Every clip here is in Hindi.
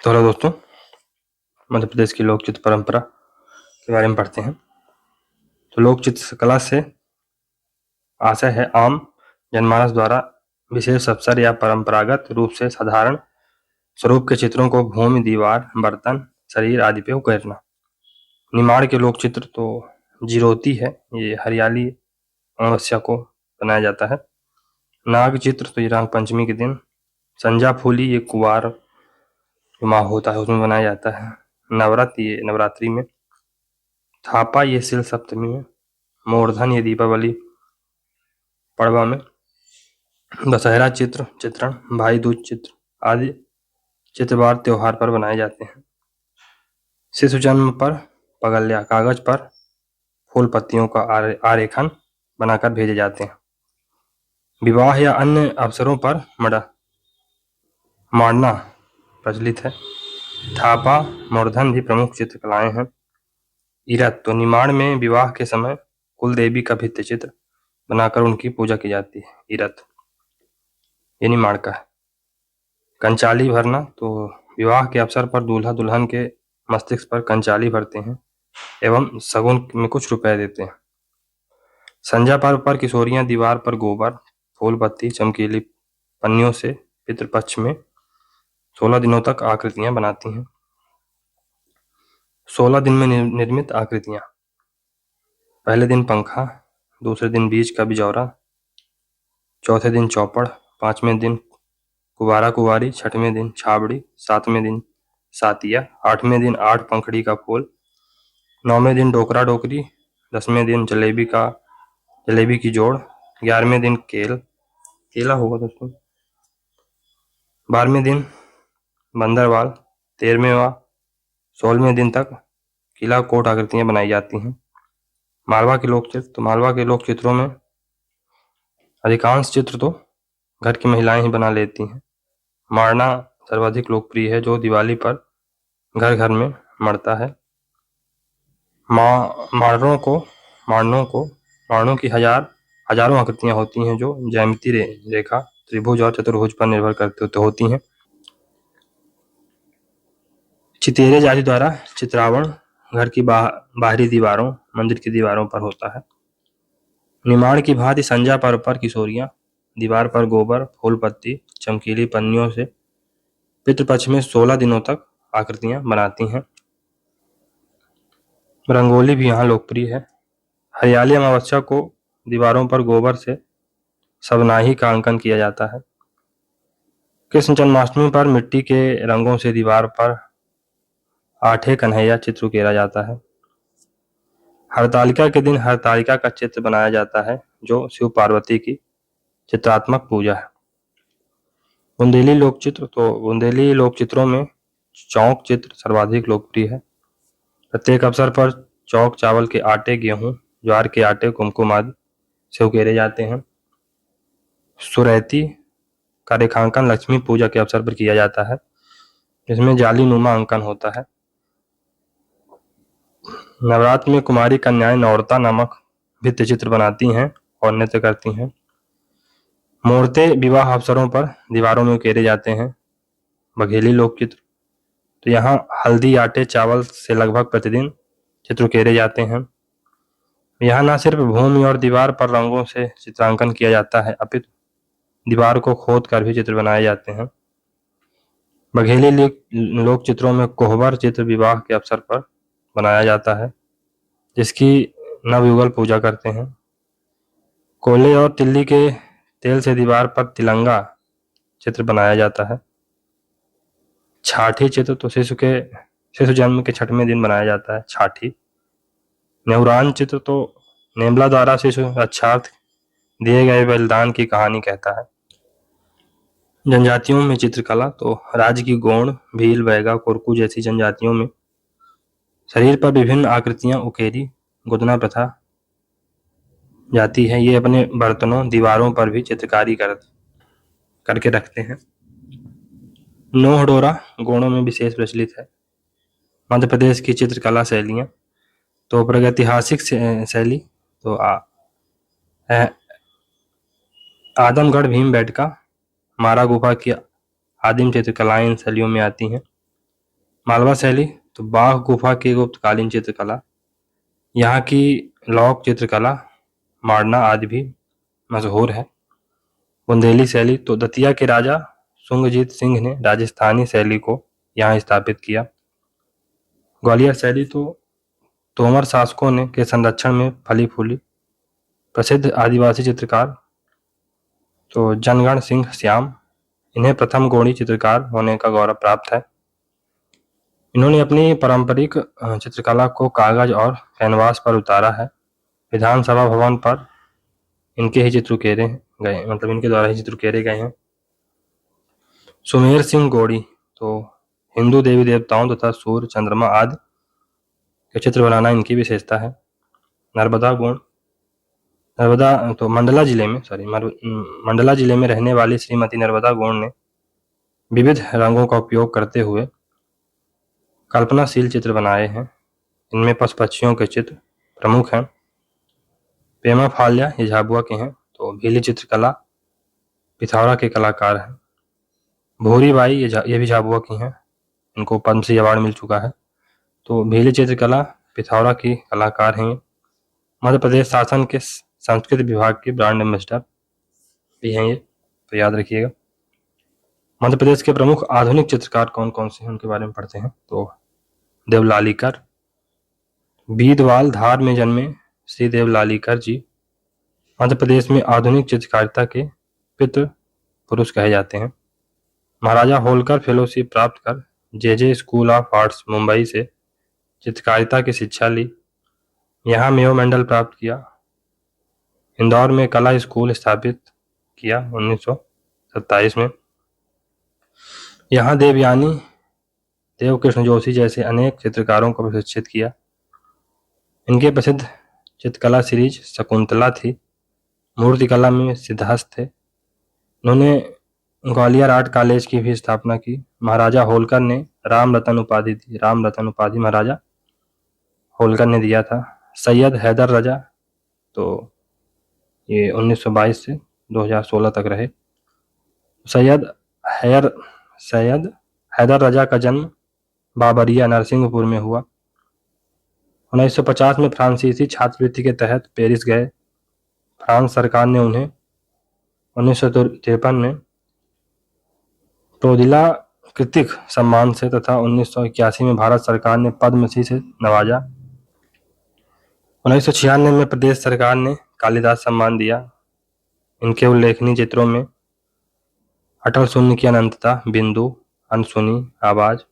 तो हेलो दोस्तों, मध्य प्रदेश की लोक चित्र परंपरा के बारे में पढ़ते हैं। तो लोक चित्र कला से आशय है आम जनमानस द्वारा विशेष अवसर या परंपरागत रूप से साधारण स्वरूप के चित्रों को भूमि, दीवार, बर्तन, शरीर आदि पे उकेरना। निमाड़ के लोक चित्र तो जिरोती है, ये हरियाली अमावस्या को बनाया जाता है। नाग चित्र तो ये नाग पंचमी के दिन। संजा फूली ये कुवार जो माह होता है उसमें बनाया जाता है। नवरत ये नवरात्रि में। थापा ये शिल सप्तमी में। मूर्धन ये दीपावली पड़वा में। दशहरा चित्रण, भाई दूज चित्र आदि चित्रवार त्योहार पर बनाए जाते हैं। शिशु जन्म पर पगल्या कागज पर फूल पत्तियों का आरेखन बनाकर भेजे जाते हैं। विवाह या अन्य अवसरों पर मांडना प्रचलित है। थापा, मूर्धन भी प्रमुख चित्रकलाएं हैं। इरत तो निमाड़ में विवाह के समय कुल देवी का भित्ति चित्र बनाकर उनकी पूजा की जाती है। इरत ये निमाड़ का है। कंचाली भरना तो विवाह के अवसर पर दूल्हा दुल्हन के मस्तिष्क पर कंचाली भरते हैं एवं शगुन में कुछ रुपए देते हैं। संजा पर्व पर किशोरियां दीवार पर गोबर, फूल पत्ती, चमकीली पन्नियों से पितृपक्ष में 16 दिनों तक आकृतियां बनाती हैं। 16 दिन में निर्मित आकृतियां। पहले दिन पंखा, दूसरे दिन बीज का बिजौरा, चौथे दिन चौपड़, पांचवें दिन कुवारा कुवारी, छठवें दिन छाबड़ी, सातवें दिन सातिया, आठवें दिन 8 पंखड़ी का फूल, 9वें दिन डोकरा डोकरी, 10वें दिन जलेबी की जोड़, 11वें दिन केला होगा दोस्तों, 12वें दिन बंदरवाल, 13वें 16वें दिन तक किला कोट आकृतियां बनाई जाती हैं। मालवा के लोक चित्र तो मालवा के लोक चित्रों में अधिकांश चित्र तो घर की महिलाएं ही बना लेती हैं। मारना सर्वाधिक लोकप्रिय है जो दिवाली पर घर घर में मरता है। मारणों की हजारों आकृतियां होती हैं जो ज्यामिति रेखा, त्रिभुज और चतुर्भुज पर निर्भर करते होती हैं। चितेरे जाति द्वारा चित्रावण घर की बाहरी दीवारों, मंदिर की दीवारों पर होता है। निमाड़ की भांति संजा पर्व पर किशोरियां दीवार पर गोबर, फूल पत्ती, चमकीली पन्नियों से पितृपक्ष में 16 दिनों तक आकृतियां बनाती हैं। रंगोली भी यहाँ लोकप्रिय है। हरियाली अमावस्या को दीवारों पर गोबर से सबनाही का अंकन किया जाता है। कृष्ण जन्माष्टमी पर मिट्टी के रंगों से दीवार पर आठे कन्हैया चित्र उकेरा जाता है। हरतालिका के दिन हरतालिका का चित्र बनाया जाता है जो शिव पार्वती की चित्रात्मक पूजा है। बुंदेली लोक चित्र तो बुंदेली लोक चित्रों में चौक चित्र सर्वाधिक लोकप्रिय है। प्रत्येक अवसर पर चौक चावल के आटे, गेहूं, ज्वार के आटे, कुमकुम आदि से उकेरे जाते हैं। सुरैती का रेखांकन लक्ष्मी पूजा के अवसर पर किया जाता है, जिसमें जाली नुमा अंकन होता है। नवरात्र में कुमारी कन्याएं नौरता नामक भित्ति चित्र बनाती हैं और नृत्य करती हैं। मूर्तें विवाह अवसरों पर दीवारों में उकेरे जाते हैं। बघेली लोक चित्र तो यहाँ हल्दी, आटे, चावल से लगभग प्रतिदिन चित्र उकेरे जाते हैं। यहाँ न सिर्फ भूमि और दीवार पर रंगों से चित्रांकन किया जाता है, अपितु दीवार को खोद कर भी चित्र बनाए जाते हैं। बघेली लोक चित्रों में कोहबर चित्र विवाह के अवसर पर बनाया जाता है, जिसकी नवयुगल पूजा करते हैं। कोयले और तिल्ली के तेल से दीवार पर तिलंगा चित्र बनाया जाता है। छाठी चित्र तो शिशु जन्म के 6वें दिन बनाया जाता है, छाठी। नेवरान चित्र तो नेमला द्वारा शिशु रक्षार्थ दिए गए बलिदान की कहानी कहता है। जनजातियों में चित्रकला तो राज्य की गोंड, भील, बैगा, कोरकू जैसी जनजातियों में शरीर पर विभिन्न आकृतियां उकेरी गुदना प्रथा जाती है। ये अपने बर्तनों, दीवारों पर भी चित्रकारी करके रखते हैं। नोह डोरा गोंडों में विशेष प्रचलित है। मध्य प्रदेश की चित्रकला शैलियां तो प्रागैतिहासिक शैली तो आदमगढ़, भीमबेटका, मारा गुफा की आदिम चित्रकलाएं इन शैलियों में आती हैं। मालवा शैली तो बाघ गुफा की गुप्तकालीन चित्रकला, यहाँ की लौक चित्रकला, मारना आदि भी मशहूर है। बुंदेली शैली तो दतिया के राजा सुंगजीत सिंह ने राजस्थानी शैली को यहाँ स्थापित किया। ग्वालियर शैली तो तोमर शासकों ने के संरक्षण में फली फूली। प्रसिद्ध आदिवासी चित्रकार तो जनगण सिंह श्याम, इन्हें प्रथम गोंडी चित्रकार होने का गौरव प्राप्त है। इन्होंने अपनी पारंपरिक चित्रकला को कागज और कैनवास पर उतारा है। विधानसभा भवन पर इनके ही चित्र उकेरे गए, मतलब इनके द्वारा ही चित्र उकेरे गए हैं। सुमेर सिंह गोड़ी तो हिंदू देवी देवताओं तथा सूर्य चंद्रमा आदि के चित्र बनाना इनकी विशेषता है। नर्मदा तो मंडला जिले में रहने वाली श्रीमती नर्मदा गोंड ने विविध रंगों का उपयोग करते हुए कल्पनाशील चित्र बनाए हैं। इनमें पशु पक्षियों के चित्र प्रमुख हैं। पेमा फाल्या ये झाबुआ के हैं, तो भीली चित्रकला पिथौरा के कलाकार हैं। भूरी बाई ये भी झाबुआ की हैं, इनको पद्मश्री अवार्ड मिल चुका है। तो भीली चित्रकला पिथौरा की कलाकार हैं। मध्य प्रदेश शासन के संस्कृत विभाग के ब्रांड एम्बेसडर भी हैं ये, तो याद रखिएगा। मध्य प्रदेश के प्रमुख आधुनिक चित्रकार कौन कौन से हैं उनके बारे में पढ़ते हैं। तो देवलालीकर, बीदवाल धार में जन्मे श्री देवलालीकर जी मध्य प्रदेश में आधुनिक चित्रकारिता के पितृ पुरुष कहे जाते हैं। महाराजा होलकर फेलोशिप प्राप्त कर जे स्कूल ऑफ आर्ट्स मुंबई से चित्रकारिता की शिक्षा ली। यहाँ मेयो मेडल प्राप्त किया। इंदौर में कला स्कूल स्थापित किया 1927 में। यहाँ देवयानी देवकृष्ण जोशी जैसे अनेक चित्रकारों को प्रशिक्षित किया। इनके प्रसिद्ध चित्रकला सीरीज शकुंतला थी। मूर्तिकला में सिद्धहस्त थे। इन्होंने ग्वालियर आर्ट कॉलेज की भी स्थापना की। महाराजा होलकर ने राम रतन उपाधि दी। राम रतन उपाधि महाराजा होलकर ने दिया था। सैयद हैदर रजा तो ये 1922 से 2016 तक रहे। सैयद हैदर रजा का जन्म बाबरिया नरसिंहपुर में हुआ। 1950 में फ्रांसीसी छात्रवृत्ति के तहत पेरिस गए। फ्रांस सरकार ने उन्हें 1953 में प्रोदिला कृतिक सम्मान से तथा 1981 में भारत सरकार ने पद्मश्री से नवाजा। 1996 में प्रदेश सरकार ने कालिदास सम्मान दिया। इनके उल्लेखनीय चित्रों में अटल शून्य की अनंतता, बिंदु, अनसुनी आवाज,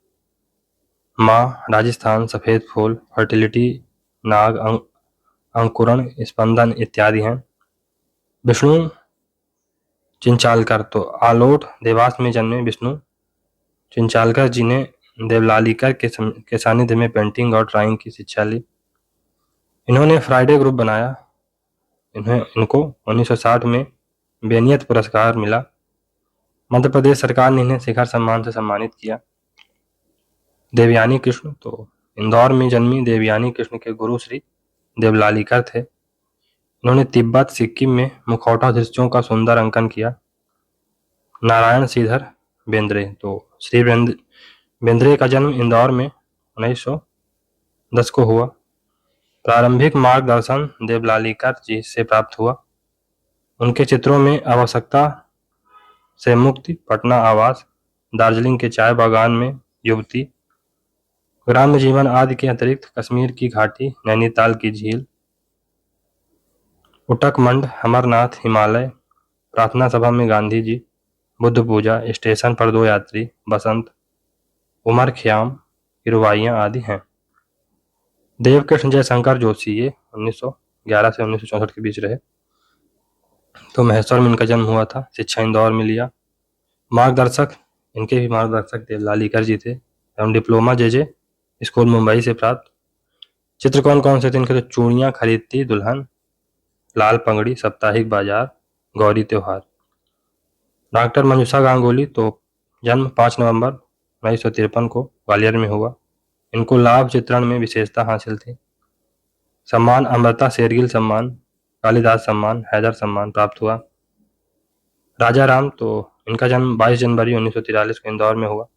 माँ, राजस्थान, सफेद फूल, फर्टिलिटी, नाग, अंकुरण, स्पंदन इत्यादि हैं। विष्णु चिंचालकर तो आलोट देवास में जन्मे विष्णु चिंचालकर जी ने देवलालीकर के सानिध्य में पेंटिंग और ड्राइंग की शिक्षा ली। इन्होंने फ्राइडे ग्रुप बनाया। इनको 1960 में बेनियत पुरस्कार मिला। मध्य प्रदेश सरकार ने इन्हें शिखर सम्मान से सम्मानित किया। देवयानी कृष्ण तो इंदौर में जन्मी देवयानी कृष्ण के गुरु श्री देवलालीकर थे। इन्होंने तिब्बत सिक्किम में मुखौटा दृश्यों का सुंदर अंकन किया। नारायण श्रीधर बेंद्रे तो श्री बेंद्रे का जन्म इंदौर में 1910 को हुआ। प्रारंभिक मार्गदर्शन देवलालीकर जी से प्राप्त हुआ। उनके चित्रों में आवश्यकता से मुक्ति, पटना आवास, दार्जिलिंग के चाय बागान में युवती, ग्राम्य जीवन आदि के अतिरिक्त कश्मीर की घाटी, नैनीताल की झील, उटकमंड, अमरनाथ, हिमालय, प्रार्थना सभा में गांधी जी, बुद्ध पूजा, स्टेशन पर दो यात्री, बसंत, उमर ख्याम, रुवाइयां आदि हैं। देवकृष्ण जयशंकर जोशी ये 1911 से 1964 के बीच रहे। तो महेश्वर में इनका जन्म हुआ था। शिक्षा इंदौर में लिया। मार्गदर्शक इनके भी मार्गदर्शक देवलालीकर जी थे एवं डिप्लोमा जे स्कूल मुंबई से प्राप्त। चित्र कौन कौन से थे इनके? तो चूड़ियां खरीदती दुल्हन, लाल पगड़ी, साप्ताहिक बाजार, गौरी त्योहार। डॉक्टर मंजूषा गांगुली तो जन्म 5 नवंबर 1953 को ग्वालियर में हुआ। इनको लाभ चित्रण में विशेषता हासिल थी। सम्मान अमृता शेरगिल सम्मान, कालिदास सम्मान, हैदर सम्मान प्राप्त हुआ। राजा राम तो इनका जन्म 22 जनवरी 1943 को इंदौर में हुआ।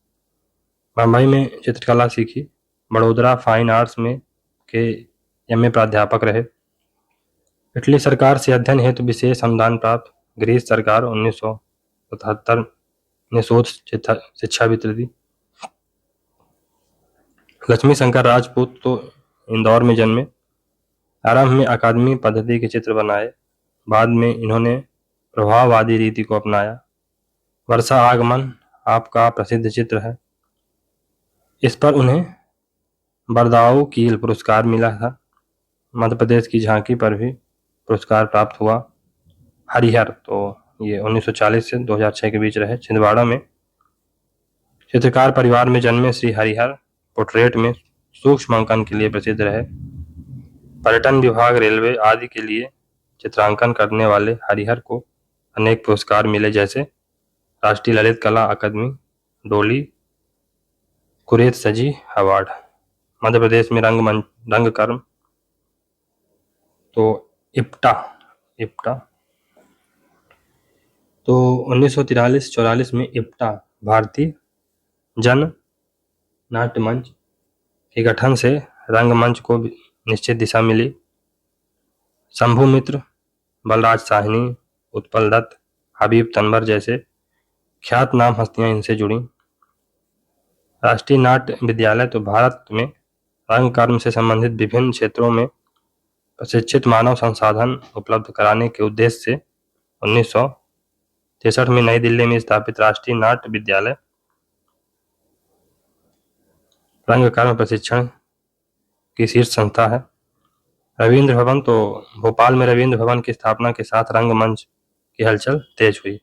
मुंबई में चित्रकला सीखी। बड़ोदरा फाइन आर्ट्स में के एमए प्राध्यापक रहे। इटली सरकार से अध्ययन हेतु विशेष अनुदान प्राप्त। ग्रीस सरकार 1977 ने शोध शिक्षावृत्ति दी। लक्ष्मी शंकर राजपूत तो इंदौर में जन्मे। आरंभ में अकादमी पद्धति के चित्र बनाए, बाद में इन्होंने प्रभाववादी रीति को अपनाया। वर्षा आगमन आपका प्रसिद्ध चित्र है। इस पर उन्हें बरदाऊ कील पुरस्कार मिला था। मध्य प्रदेश की झांकी पर भी पुरस्कार प्राप्त हुआ। हरिहर तो ये 1940 से 2006 के बीच रहे। छिंदवाड़ा में चित्रकार परिवार में जन्मे श्री हरिहर पोर्ट्रेट में सूक्ष्म अंकन के लिए प्रसिद्ध रहे। पर्यटन विभाग, रेलवे आदि के लिए चित्रांकन करने वाले हरिहर को अनेक पुरस्कार मिले, जैसे राष्ट्रीय ललित कला अकादमी, डोली, कुरेद सजी अवार्ड। मध्य प्रदेश में रंगकर्म तो इप्टा तो 1943-44 में इप्टा भारतीय जन नाट्य मंच के गठन से रंगमंच को निश्चित दिशा मिली। शंभु मित्र, बलराज साहनी, उत्पल दत्त, हबीब तनवर जैसे ख्यात नाम हस्तियां इनसे जुड़ी। राष्ट्रीय नाट्य विद्यालय तो भारत में रंगकर्म से संबंधित विभिन्न क्षेत्रों में प्रशिक्षित मानव संसाधन उपलब्ध कराने के उद्देश्य से 1963 में नई दिल्ली में स्थापित राष्ट्रीय नाट्य विद्यालय रंगकर्म प्रशिक्षण की शीर्ष संस्था है। रविंद्र भवन तो भोपाल में रविंद्र भवन की स्थापना के साथ रंगमंच की हलचल तेज हुई।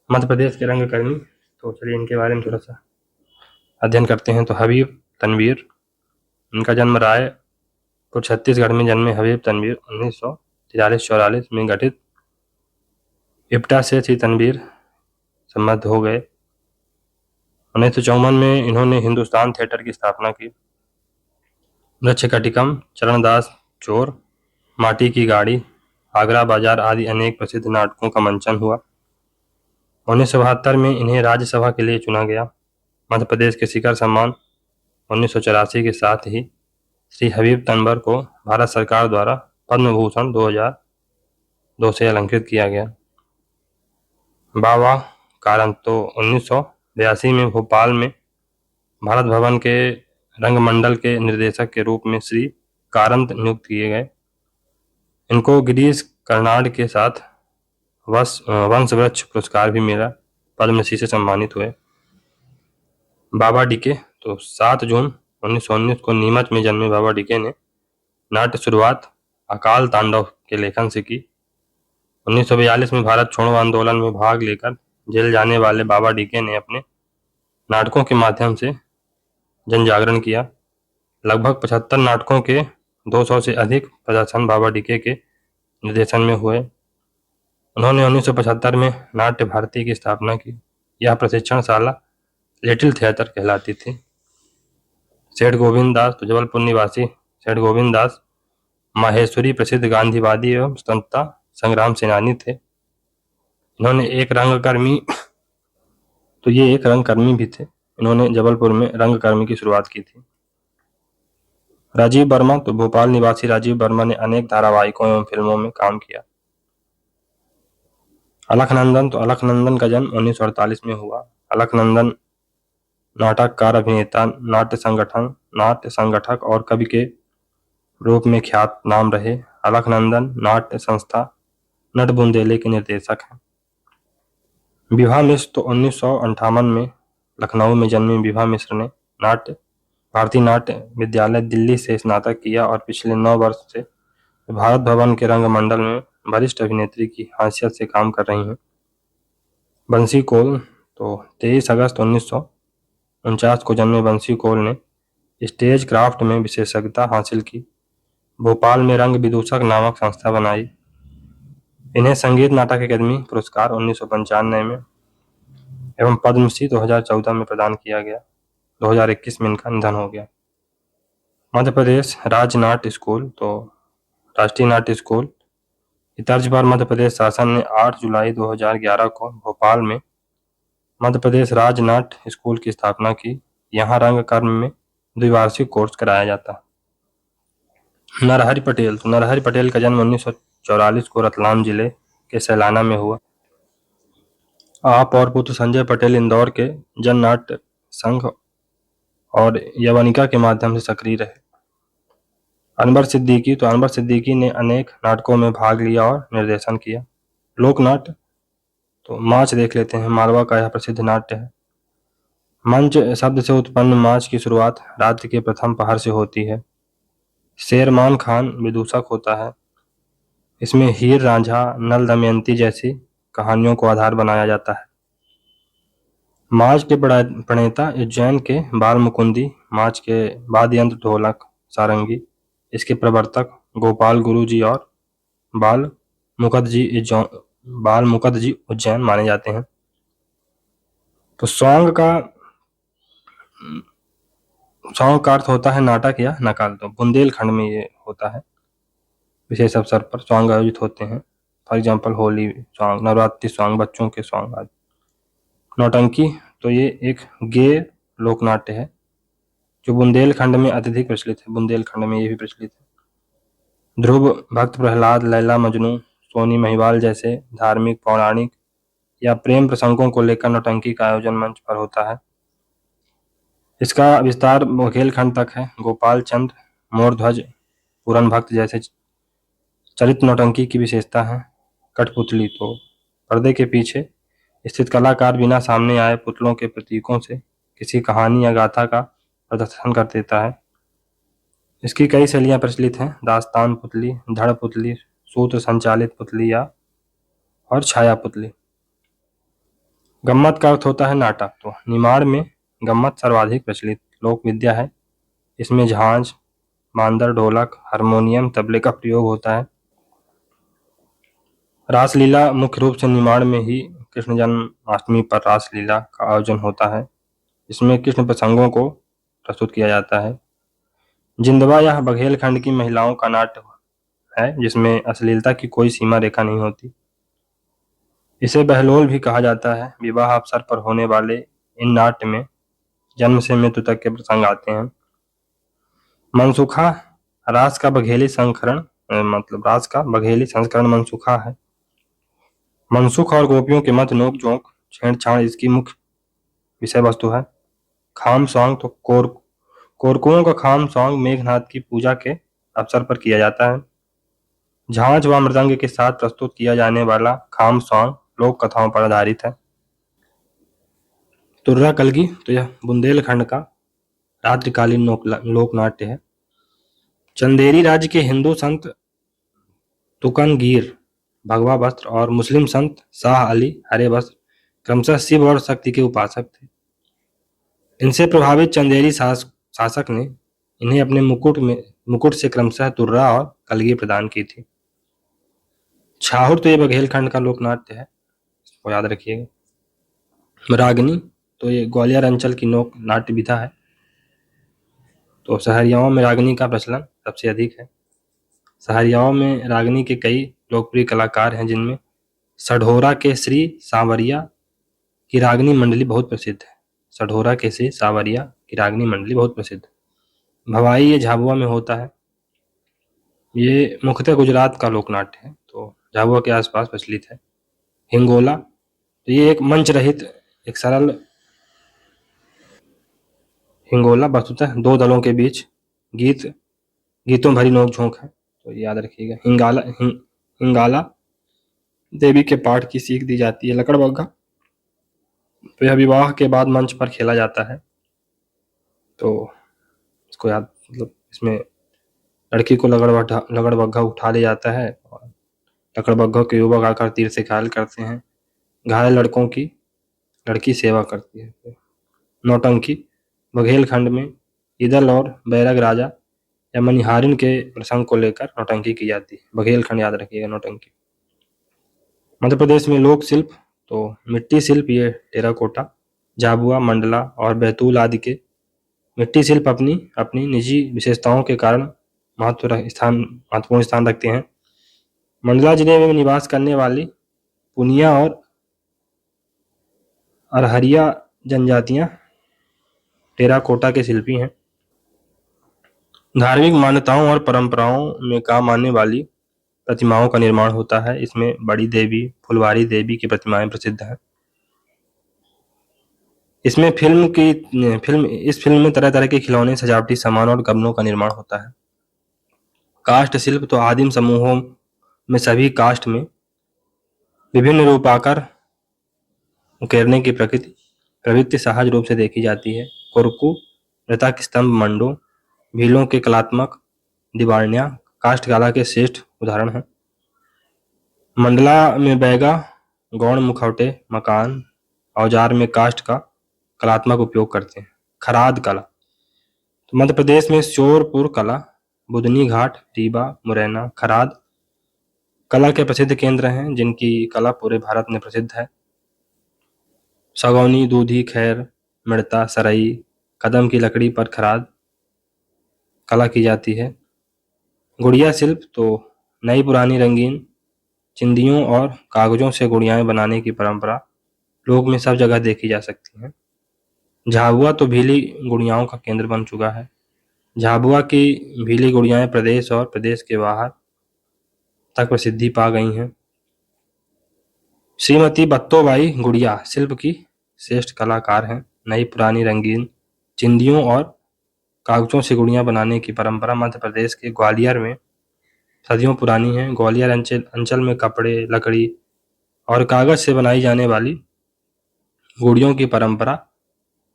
मध्य प्रदेश के रंगकर्मी तो चलिए इनके बारे में थोड़ा सा अध्ययन करते हैं। तो हबीब तनवीर, इनका जन्म रायपुर छत्तीसगढ़ में जन्मे हबीब तनवीर 1943-44 में गठित इप्टा से श्री तनवीर संबद्ध हो गए। 1954 में इन्होंने हिंदुस्तान थिएटर की स्थापना की। वृक्षकटिकम, चरणदास चोर, माटी की गाड़ी, आगरा बाजार आदि अनेक प्रसिद्ध नाटकों का मंचन हुआ। 1972 में इन्हें राज्यसभा के लिए चुना गया। मध्य प्रदेश के शिखर सम्मान 1984 के साथ ही श्री हबीब तनवर को भारत सरकार द्वारा पद्म भूषण 2002 से अलंकृत किया गया। बाबा कारंत तो 1982 में भोपाल में भारत भवन के रंगमंडल के निर्देशक के रूप में श्री कारंत नियुक्त किए गए। इनको गिरीश कर्नाड के साथ वंशवृक्ष पुरस्कार भी मिला। पद्मश्री से सम्मानित हुए। बाबा डीके तो 7 जून 1919 को नीमच में जन्मे बाबा डीके ने नाट्य शुरुआत अकाल तांडव के लेखन से की। 1942 में भारत छोड़ो आंदोलन में भाग लेकर जेल जाने वाले बाबा डीके ने अपने नाटकों के माध्यम से जन जागरण किया। लगभग 75 नाटकों के 200 से अधिक प्रदर्शन बाबा डीके के निर्देशन में हुए। उन्होंने 1975 में नाट्य भारती की स्थापना की। यह प्रशिक्षणशाला लिटिल थिएटर कहलाती थी। सेठ गोविंद दास तो जबलपुर निवासी सेठ गोविंद दास माहेश्वरी प्रसिद्ध गांधीवादी एवं स्वतंत्रता संग्राम सेनानी थे। इन्होंने एक रंगकर्मी भी थे। इन्होंने जबलपुर में रंगकर्मी की शुरुआत की थी। राजीव वर्मा तो भोपाल निवासी राजीव वर्मा ने अनेक धारावाहिकों एवं फिल्मों में काम किया। अलखनंदन तो अलखनंदन का जन्म 1948 में हुआ। अलखनंदन नाटककार, अभिनेता, नाट्य संगठक और कवि के रूप में ख्यात नाम रहे। अलखनंदन नाट्य संस्था नट बुंदेले के निर्देशक हैं। विभा मिश्र तो 1958 में लखनऊ में जन्मी विभा मिश्र ने भारतीय नाट्य विद्यालय दिल्ली से स्नातक किया और पिछले 9 वर्ष से भारत भवन के रंगमंडल में वरिष्ठ अभिनेत्री की हैसियत से काम कर रही हैं। बंसी कौल तो 23 अगस्त 1949 को जन्मे बंसी कौल ने स्टेज क्राफ्ट में विशेषज्ञता हासिल की। भोपाल में रंग विदूषक नामक संस्था बनाई। इन्हें संगीत नाटक अकादमी पुरस्कार 1995 में एवं पद्मश्री 2014 में प्रदान किया गया। 2021 में इनका निधन हो गया। मध्य प्रदेश राज्य नाट्य स्कूल तो राष्ट्रीय नाट्य स्कूल की तर्ज पर मध्य प्रदेश शासन ने 8 जुलाई 2011 को भोपाल में मध्य प्रदेश राज्य नाट्य स्कूल की स्थापना की। यहाँ रंग कर्म में द्विवार्षिक कोर्स कराया जाता है। नरहरि पटेल, तो नरहरि पटेल का जन्म 1944 को रतलाम जिले के सैलाना में हुआ। आप और पुत्र संजय पटेल इंदौर के जन नाट्य संघ और यवनिका के माध्यम से सक्रिय रहे। अनवर सिद्दीकी, तो अनवर सिद्दीकी ने अनेक नाटकों में भाग लिया और निर्देशन किया। लोक नाट्य, तो माच देख लेते हैं। मालवा का यह प्रसिद्ध नाट्य है। मंच शब्द से उत्पन्न माच की शुरुआत रात्रि के प्रथम पहर से होती है। शेरमान खान विदूषक होता है। इसमें हीर रांझा, नल दमयंती जैसी कहानियों को आधार बनाया जाता है। माच के प्रणेता उज्जैन के बाल मुकुंदी, माच के वाद्य यंत्र ढोलक, सारंगी। इसके प्रवर्तक गोपाल गुरु जी और बाल मुकुंद जी उज्जैन माने जाते हैं। तो सॉन्ग का अर्थ होता है नाटक या नकल। तो बुंदेलखंड में ये होता है। विशेष अवसर पर सॉन्ग आयोजित होते हैं। For example Holi song, Navratri song, बच्चों के सॉन्ग आदि। नौटंकी, तो ये एक गेय लोक नाट्य है जो बुंदेलखंड में अत्यधिक प्रचलित है। बुंदेलखंड में ये भी प्रचलित है। ध्रुव, भक्त प्रहलाद, लैला मजनू, सोनी महिवाल जैसे धार्मिक, पौराणिक या प्रेम प्रसंगों को लेकर नौटंकी का आयोजन मंच पर होता है। इसका विस्तार बुंदेलखंड तक है। गोपाल चंद, मोरध्वज, पूरन भक्त जैसे चरित नौटंकी की विशेषता है। कठपुतली, तो पर्दे के पीछे स्थित कलाकार बिना सामने आए पुतलों के प्रतीकों से किसी कहानी या गाथा का प्रदर्शन कर देता है। इसकी कई शैलियां प्रचलित हैं। दास्तान पुतली, धड़ पुतली, सूत्र संचालित पुतली और छाया पुतली। गम्मत का अर्थ होता है नाटक। तो निमाड़ में गम्मत सर्वाधिक प्रचलित लोक विद्या है। इसमें झांझ, मांदर, ढोलक, हारमोनियम, तबले का प्रयोग होता है। रासलीला, मुख्य रूप से निमाड़ में ही कृष्ण जन्माष्टमी पर रासलीला का आयोजन होता है। इसमें कृष्ण प्रसंगों को प्रस्तुत किया जाता है। जिंदवा यह बघेलखंड की महिलाओं का नाट्य है जिसमें अश्लीलता की कोई सीमा रेखा नहीं होती। इसे बहलोल भी कहा जाता है। विवाह अवसर पर होने वाले इन नाट्य में जन्म से मृत्यु तक के प्रसंग आते हैं। मनसुखा, रास का बघेली संस्करण मनसुखा है। मनसुख और गोपियों के मध्य नोक झोंक, छेड़छाड़ इसकी मुख्य विषय वस्तु है। खाम सॉन्ग, तो कोरकुओं का खाम सॉन्ग मेघनाथ की पूजा के अवसर पर किया जाता है। झांझ व मृदंग के साथ प्रस्तुत किया जाने वाला खाम सॉन्ग लोक कथाओं पर आधारित है। तुर्रा कलगी, तो यह बुंदेलखंड का रात्रिकालीन लोक नाट्य है। चंदेरी राज्य के हिंदू संत तुकनगीर भगवा वस्त्र और मुस्लिम संत शाह अली हरे वस्त्र क्रमशः शिव और शक्ति के उपासक थे। इनसे प्रभावित चंदेरी शासक ने इन्हें अपने मुकुट से क्रमशः तुर्रा और कलगी प्रदान की थी। छाहुर, तो ये बघेलखंड का लोक नाट्य है, इसको याद रखिएगा। रागनी, तो ये ग्वालियर अंचल की लोक नाट्य विधा है। तो सहरियाओं में रागनी का प्रचलन सबसे अधिक है। सहरियाओं में रागनी के कई लोकप्रिय कलाकार हैं जिनमें सढौरा के श्री सांवरिया की रागनी मंडली बहुत प्रसिद्ध है। सढौरा के श्री सांवरिया की रागनी मंडली बहुत प्रसिद्ध। भवाई, ये झाबुआ में होता है। ये मुख्यतः गुजरात का लोक नाट्य है, तो झाबुआ के आसपास प्रचलित है। हिंगोला, तो ये एक मंच रहित एक सरल हिंगोला वस्तुतः दो दलों के बीच गीतों भरी नोक-झोंक है, तो याद रखिएगा। हिंगाला देवी के पाठ की सीख दी जाती है। लकड़बग्घा, तो यह विवाह के बाद मंच पर खेला जाता है। तो इसको याद, इसमें लड़की को लकड़बग्घा उठा ले जाता है और लकड़बग्घों के युवक आकर तीर से घायल करते हैं। घायल लड़कों की लड़की सेवा करती है। नौटंकी, बघेलखंड में ईदल और बैरग राजा या मनिहारिन के प्रसंग को लेकर नौटंकी की जाती है। बघेलखंड याद रखिएगा नौटंकी। मध्य प्रदेश में लोक शिल्प, तो मिट्टी शिल्प, ये टेराकोटा, झाबुआ, मंडला और बैतूल आदि के मिट्टी शिल्प अपनी निजी विशेषताओं के कारण महत्वपूर्ण स्थान रखते हैं। मंडला जिले में निवास करने वाली पुनिया और अरहरिया जनजातियां टेराकोटा के शिल्पी हैं। धार्मिक मान्यताओं और परंपराओं में काम आने वाली प्रतिमाओं का निर्माण होता है। इसमें बड़ी देवी, फुलवारी देवी की प्रतिमाएं प्रसिद्ध हैं। इस फिल्म में तरह तरह के खिलौने, सजावटी सामान और गमलों का निर्माण होता है। काष्ठ शिल्प तो आदिम समूहों में सभी काष्ठ में विभिन्न रूपाकार उकेरने की प्रवृत्ति सहज रूप से देखी जाती है। कुरकू, मृतक स्तंभ, मंडो, भीलों के कलात्मक दीवारनियां काष्ठ कला के श्रेष्ठ उदाहरण हैं। मंडला में बैगा, गौण मुखौटे, मकान, औजार में काष्ठ का कलात्मक उपयोग करते हैं। खराद कला तो मध्य प्रदेश में श्योरपुर कला, बुधनी घाट, रीवा, मुरैना, खराद कला के प्रसिद्ध केंद्र हैं, जिनकी कला पूरे भारत में प्रसिद्ध है। सगौनी, दूधी, खैर, मिड़ता, सरई, कदम की लकड़ी पर खराद कला की जाती है। गुड़िया शिल्प तो नई पुरानी रंगीन चिंदियों और कागजों से गुड़ियाएं बनाने की परंपरा लोक में सब जगह देखी जा सकती है। झाबुआ तो भीली गुड़ियाओं का केंद्र बन चुका है। झाबुआ की भीली गुड़ियाएं प्रदेश और प्रदेश के बाहर तक प्रसिद्धि पा गई हैं। श्रीमती बत्तोबाई गुड़िया शिल्प की श्रेष्ठ कलाकार हैं। नई पुरानी रंगीन चिंदियों और कागजों से गुड़ियां बनाने की परंपरा मध्य प्रदेश के ग्वालियर में सदियों पुरानी है। ग्वालियर अंचल में कपड़े, लकड़ी और कागज से बनाई जाने वाली गुड़ियों की परंपरा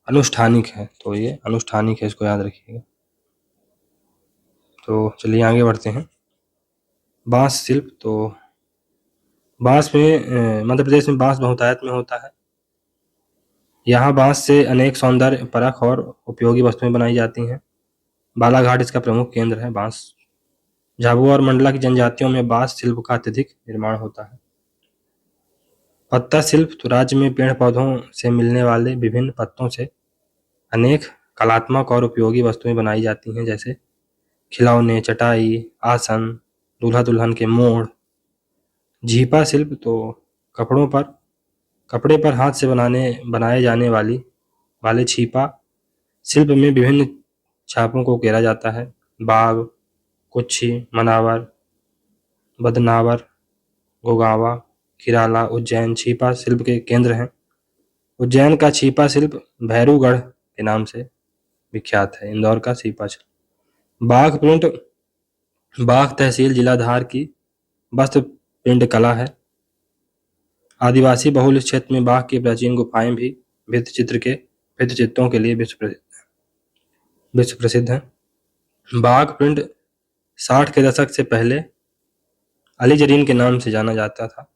अनुष्ठानिक है। तो ये अनुष्ठानिक है, इसको याद रखिएगा। तो चलिए आगे बढ़ते हैं। बांस शिल्प तो बांस में मध्य प्रदेश में बांस बहुतायत में होता है। यहाँ बांस से अनेक सौंदर्य परख और उपयोगी वस्तुएं बनाई जाती हैं। बालाघाट इसका प्रमुख केंद्र है। बांस झाबुआ और मंडला की जनजातियों में बांस शिल्प का अत्यधिक निर्माण होता है। पत्ता शिल्प तो राज्य में पेड़ पौधों से मिलने वाले विभिन्न पत्तों से अनेक कलात्मक और उपयोगी वस्तुएं बनाई जाती हैं, जैसे खिलौने, चटाई, आसन, दूल्हा दुल्हन के मोड़। झीपा शिल्प तो कपड़े पर हाथ से बनाए जाने वाले छीपा शिल्प में विभिन्न छापों को उकेरा जाता है। बाग, कुच्छी, मनावर, बदनावर, गोगावा, खिराला, उज्जैन छीपा शिल्प के केंद्र हैं। उज्जैन का छीपा शिल्प भैरूगढ़ के नाम से विख्यात है। इंदौर का छीपा शिल्प। बाघ तहसील जिला धार की वस्त्र पिंड कला है। आदिवासी बहुल इस क्षेत्र में बाघ की प्राचीन गुफाएं भी भित्तिचित्रों के लिए विश्व प्रसिद्ध हैं। बाघ पिंड 60 के दशक से पहले अलीजरीन के नाम से जाना जाता था।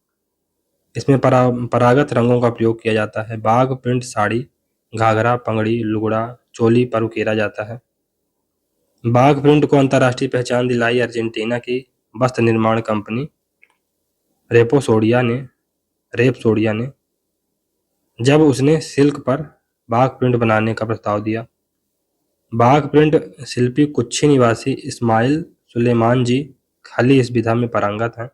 इसमें परागत रंगों का प्रयोग किया जाता है। बाघ पिंड साड़ी, घाघरा, पगड़ी, लुगड़ा, चोली पर उकेरा जाता है। बाघ प्रिंट को अंतर्राष्ट्रीय पहचान दिलाई अर्जेंटीना की वस्त्र निर्माण कंपनी रेपसोडिया ने जब उसने सिल्क पर बाघ प्रिंट बनाने का प्रस्ताव दिया। बाघ प्रिंट शिल्पी कुच्छी निवासी इस्माइल सुलेमान जी खाली इस विधा में पारंगत हैं।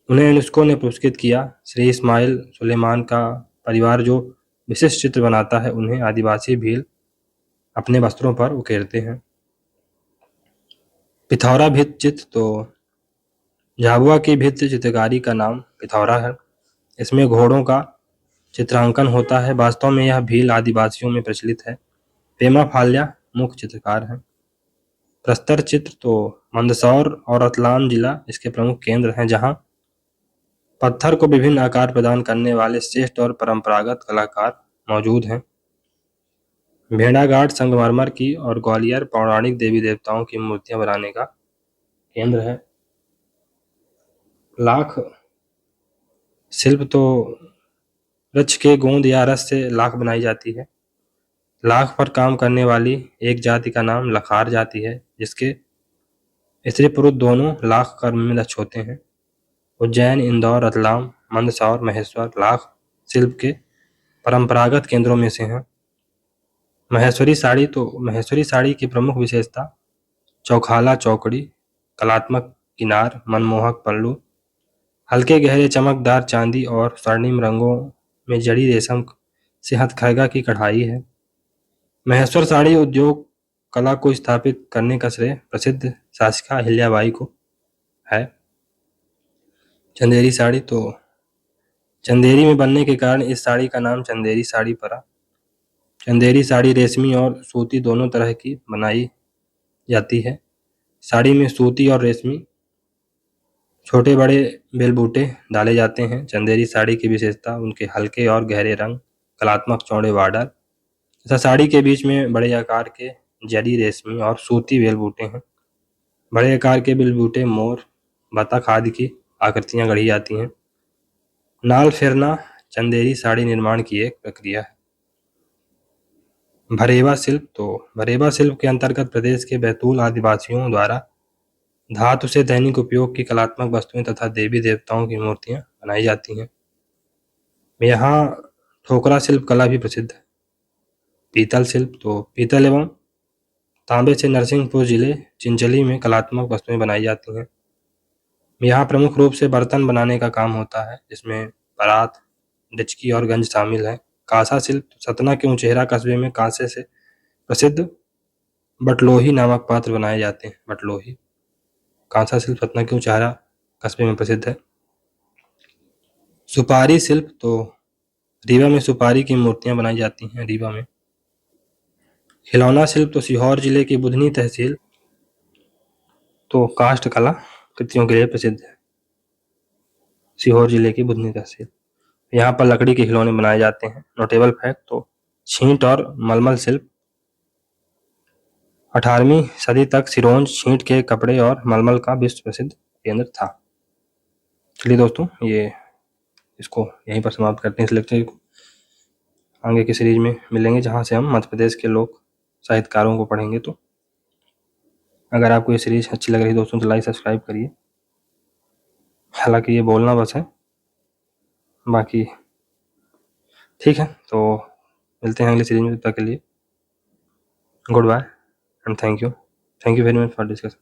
उन्हें यूनेस्को ने पुरस्कृत किया। श्री इस्माइल सुलेमान का परिवार जो विशिष्ट चित्र बनाता है, उन्हें आदिवासी भील अपने वस्त्रों पर उकेरते हैं। पिथौरा भित्ति चित्र तो झाबुआ की भित्ति चित्रकारी का नाम पिथौरा है। इसमें घोड़ों का चित्रांकन होता है। वास्तव में यह भील आदिवासियों में प्रचलित है। पेमा फाल्या मुख्य चित्रकार हैं। प्रस्तर चित्र तो मंदसौर और रतलाम जिला इसके प्रमुख केंद्र हैं, जहां पत्थर को विभिन्न आकार प्रदान करने वाले श्रेष्ठ और परंपरागत कलाकार मौजूद हैं। भेड़ाघाट संगमरमर की और ग्वालियर पौराणिक देवी देवताओं की मूर्तियां बनाने का केंद्र है। लाख शिल्प तो वृक्ष के गोंद या रस से लाख बनाई जाती है। लाख पर काम करने वाली एक जाति का नाम लखार जाति है, जिसके स्त्री पुरुष दोनों लाख कर्म में दक्ष होते हैं। उज्जैन, इंदौर, रतलाम, मंदसौर, महेश्वर लाख शिल्प के परंपरागत केंद्रों में से हैं। महेश्वरी साड़ी की प्रमुख विशेषता चौखाला चौकड़ी, कलात्मक किनार, मनमोहक पल्लू, हल्के गहरे चमकदार चांदी और स्वर्णिम रंगों में जड़ी रेशम से हथकरघा की कढ़ाई है। महेश्वर साड़ी उद्योग कला को स्थापित करने का श्रेय प्रसिद्ध शासिका अहिल्याबाई को है। चंदेरी साड़ी, तो चंदेरी में बनने के कारण इस साड़ी का नाम चंदेरी साड़ी पड़ा। चंदेरी साड़ी रेशमी और सूती दोनों तरह की बनाई जाती है। साड़ी में सूती और रेशमी छोटे बड़े बेलबूटे डाले जाते हैं। चंदेरी साड़ी की विशेषता उनके हल्के और गहरे रंग, कलात्मक चौड़े बॉर्डर तथा साड़ी के बीच में बड़े आकार के जरी, रेशमी और सूती बेलबूटे हैं। बड़े आकार के बेलबूटे मोर, बतख आदि की आकृतियां गढ़ी जाती हैं। नाल फेरना चंदेरी साड़ी निर्माण की एक प्रक्रिया है। भरेवा शिल्प, तो भरेवा शिल्प के अंतर्गत प्रदेश के बैतूल आदिवासियों द्वारा धातु से दैनिक उपयोग की कलात्मक वस्तुएं तथा देवी देवताओं की मूर्तियां बनाई जाती हैं। यहाँ ठोकरा शिल्प कला भी प्रसिद्ध है। पीतल शिल्प, तो पीतल एवं तांबे से नरसिंहपुर जिले चिंचली में कलात्मक वस्तुएं बनाई जाती हैं। यहाँ प्रमुख रूप से बर्तन बनाने का काम होता है, जिसमें परात, डिचकी और गंज शामिल है। कांसा शिल्प, सतना के उचेहरा कस्बे में कांसे से प्रसिद्ध बटलोही नामक पात्र बनाए जाते हैं। बटलोही कांसा शिल्प सतना के उचेहरा कस्बे में प्रसिद्ध है। सुपारी शिल्प, तो रीवा में सुपारी की मूर्तियां बनाई जाती हैं। रीवा में खिलौना शिल्प, तो सीहोर जिले की बुधनी तहसील तो काष्ठ कला कृतियों के लिए प्रसिद्ध है। सीहोर जिले की बुधनी तहसील, यहाँ पर लकड़ी के खिलौने बनाए जाते हैं। नोटेबल फैक्ट, तो छींट और मलमल शिल्प 18वीं सदी तक सिरोंज छींट के कपड़े और मलमल का विश्व प्रसिद्ध केंद्र था। चलिए दोस्तों, ये इसको यहीं पर समाप्त करते हैं इस लेक्चर को। आगे की सीरीज में मिलेंगे, जहाँ से हम मध्य प्रदेश के लोक साहित्यकारों को पढ़ेंगे। तो अगर आपको ये सीरीज अच्छी लग रही है दोस्तों, तो लाइक सब्सक्राइब करिए। हालांकि ये बोलना बस है, बाकी ठीक है। तो मिलते हैं अगली सीरीज में, तब तक के लिए goodbye and thank you very much for discussion.